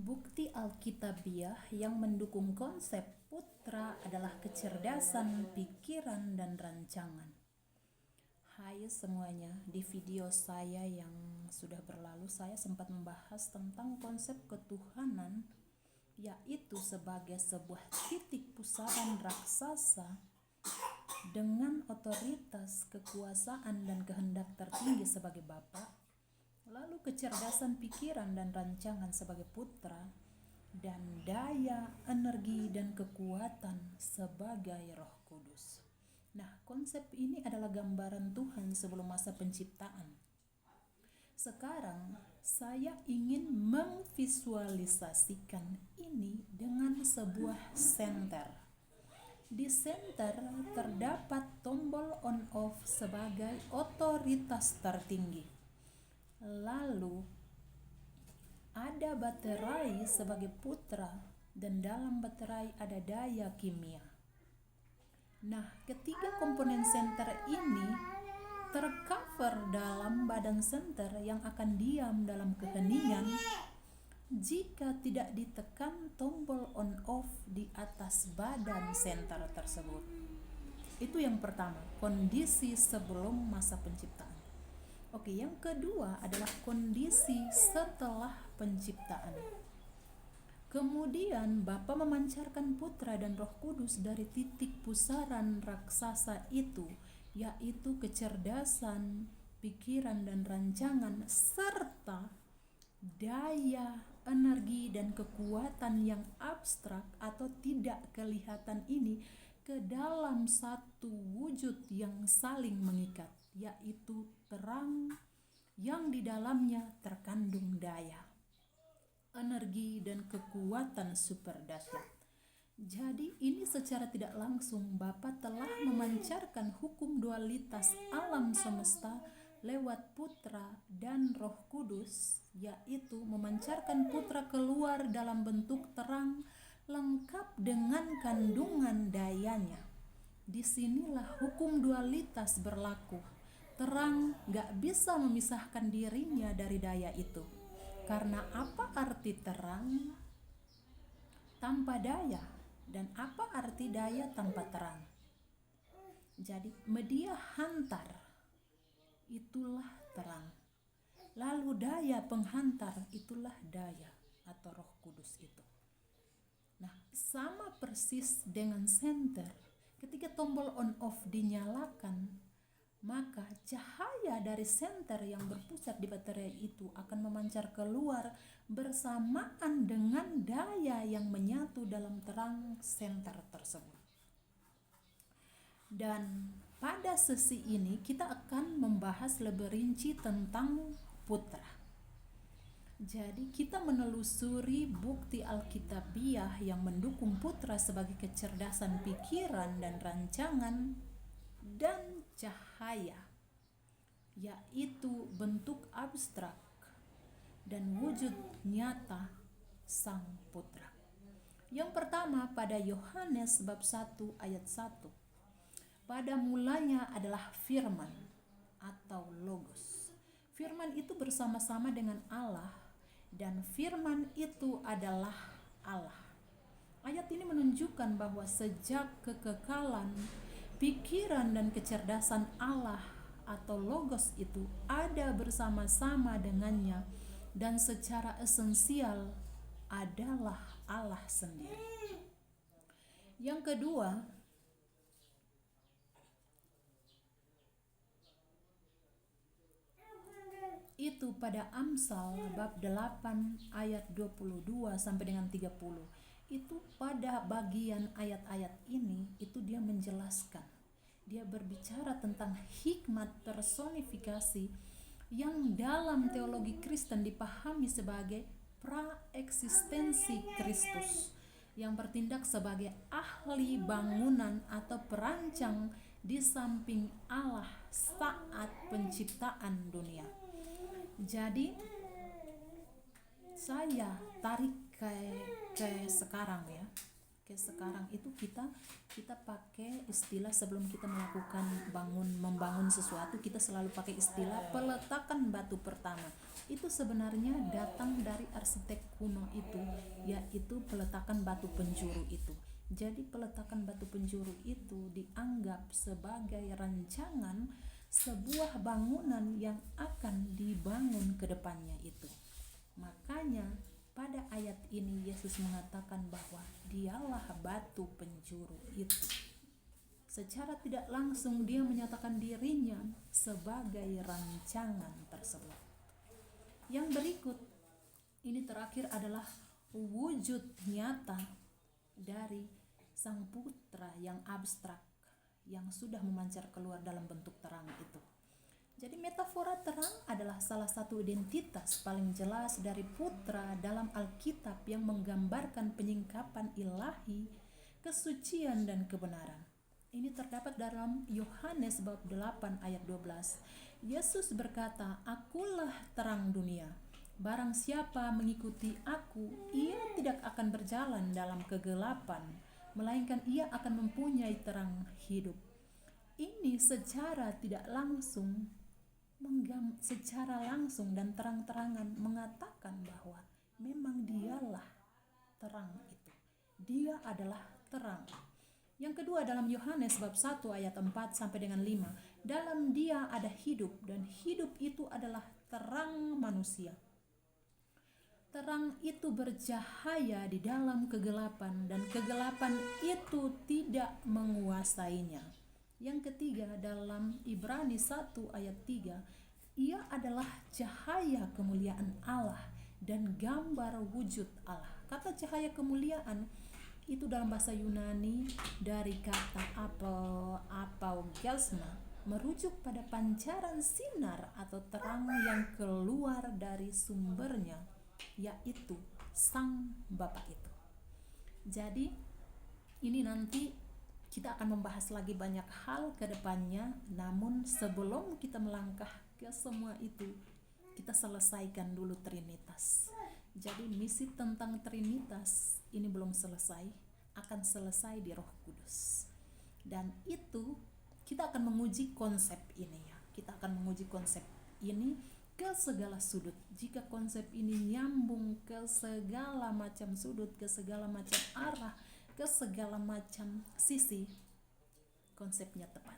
Bukti Alkitabiah yang mendukung konsep putra adalah kecerdasan, pikiran, dan rancangan. Hai semuanya, di video saya yang sudah berlalu saya sempat membahas tentang konsep ketuhanan, yaitu sebagai sebuah titik pusaran raksasa dengan otoritas, kekuasaan, dan kehendak tertinggi sebagai Bapa, lalu kecerdasan pikiran dan rancangan sebagai putra, dan daya, energi, dan kekuatan sebagai Roh Kudus. Nah, konsep ini adalah gambaran Tuhan sebelum masa penciptaan. Sekarang saya ingin memvisualisasikan ini dengan sebuah senter. Di center terdapat tombol on off sebagai otoritas tertinggi. Lalu ada baterai sebagai putra, dan dalam baterai ada daya kimia. Nah, ketiga komponen senter ini tercover dalam badan senter yang akan diam dalam keheningan jika tidak ditekan tombol on off di atas badan senter tersebut. Itu yang pertama, kondisi sebelum masa penciptaan. Oke, yang kedua adalah kondisi setelah penciptaan. Kemudian Bapa memancarkan Putra dan Roh Kudus dari titik pusaran raksasa itu, yaitu kecerdasan, pikiran, dan rancangan, serta daya, energi, dan kekuatan yang abstrak atau tidak kelihatan ini ke dalam satu wujud yang saling mengikat, yaitu terang yang di dalamnya terkandung daya, energi, dan kekuatan super dahsyat. Jadi ini secara tidak langsung Bapa telah memancarkan hukum dualitas alam semesta lewat Putra dan Roh Kudus, yaitu memancarkan Putra keluar dalam bentuk terang lengkap dengan kandungan dayanya. Disinilah hukum dualitas berlaku. Terang gak bisa memisahkan dirinya dari daya itu. Karena apa arti terang tanpa daya? Dan apa arti daya tanpa terang? Jadi media hantar itulah terang. Lalu daya penghantar itulah daya atau Roh Kudus itu. Nah, sama persis dengan senter. Ketika tombol on off dinyalakan, maka cahaya dari senter yang berpusat di baterai itu akan memancar keluar bersamaan dengan daya yang menyatu dalam terang senter tersebut. Dan pada sesi ini kita akan membahas lebih rinci tentang Putra. Jadi kita menelusuri bukti Alkitabiah yang mendukung Putra sebagai kecerdasan pikiran dan rancangan dan cahaya, yaitu bentuk abstrak dan wujud nyata Sang Putra. Yang pertama pada Yohanes bab 1 ayat 1. Pada mulanya adalah Firman atau Logos. Firman itu bersama-sama dengan Allah, dan Firman itu adalah Allah. Ayat ini menunjukkan bahwa sejak kekekalan, pikiran dan kecerdasan Allah atau Logos itu ada bersama-sama dengannya, dan secara esensial adalah Allah sendiri. Yang kedua, itu pada Amsal bab 8 ayat 22 sampai dengan 30. Itu pada bagian ayat-ayat ini itu dia menjelaskan. Dia berbicara tentang hikmat personifikasi yang dalam teologi Kristen dipahami sebagai praeksistensi Kristus, yang bertindak sebagai ahli bangunan atau perancang di samping Allah saat penciptaan dunia. Jadi saya tarik ke sekarang ya. Sekarang itu kita pakai istilah sebelum kita melakukan membangun sesuatu, kita selalu pakai istilah peletakan batu pertama. Itu sebenarnya datang dari arsitek kuno itu, yaitu peletakan batu penjuru itu. Jadi peletakan batu penjuru itu dianggap sebagai rancangan sebuah bangunan yang akan dibangun ke depannya itu. Makanya pada ayat ini Yesus mengatakan bahwa dialah batu penjuru itu. Secara tidak langsung dia menyatakan dirinya sebagai rancangan tersebut. Yang berikut ini terakhir adalah wujud nyata dari Sang Putra yang abstrak yang sudah memancar keluar dalam bentuk terang itu. Jadi metafora terang adalah salah satu identitas paling jelas dari Putra dalam Alkitab yang menggambarkan penyingkapan ilahi, kesucian dan kebenaran. Ini terdapat dalam Yohanes bab 8 ayat 12. Yesus berkata, "Akulah terang dunia. Barang siapa mengikuti aku, ia tidak akan berjalan dalam kegelapan, melainkan ia akan mempunyai terang hidup." Ini secara langsung dan terang-terangan mengatakan bahwa memang dialah terang itu. Dia adalah terang. Yang kedua dalam Yohanes bab 1 ayat 4 sampai dengan 5. Dalam dia ada hidup dan hidup itu adalah terang manusia. Terang itu bercahaya di dalam kegelapan dan kegelapan itu tidak menguasainya. Yang ketiga dalam Ibrani 1 ayat 3, ia adalah cahaya kemuliaan Allah dan gambar wujud Allah. Kata cahaya kemuliaan itu dalam bahasa Yunani dari kata apaugasma, merujuk pada pancaran sinar atau terang yang keluar dari sumbernya, yaitu Sang Bapa itu. Jadi ini nanti kita akan membahas lagi banyak hal ke depannya, namun sebelum kita melangkah ke semua itu, kita selesaikan dulu Trinitas. Jadi misi tentang Trinitas ini belum selesai, akan selesai di Roh Kudus. Dan itu kita akan menguji konsep ini ya. Kita akan menguji konsep ini ke segala sudut. Jika konsep ini nyambung ke segala macam sudut, ke segala macam arah, ke segala macam sisi, konsepnya tepat.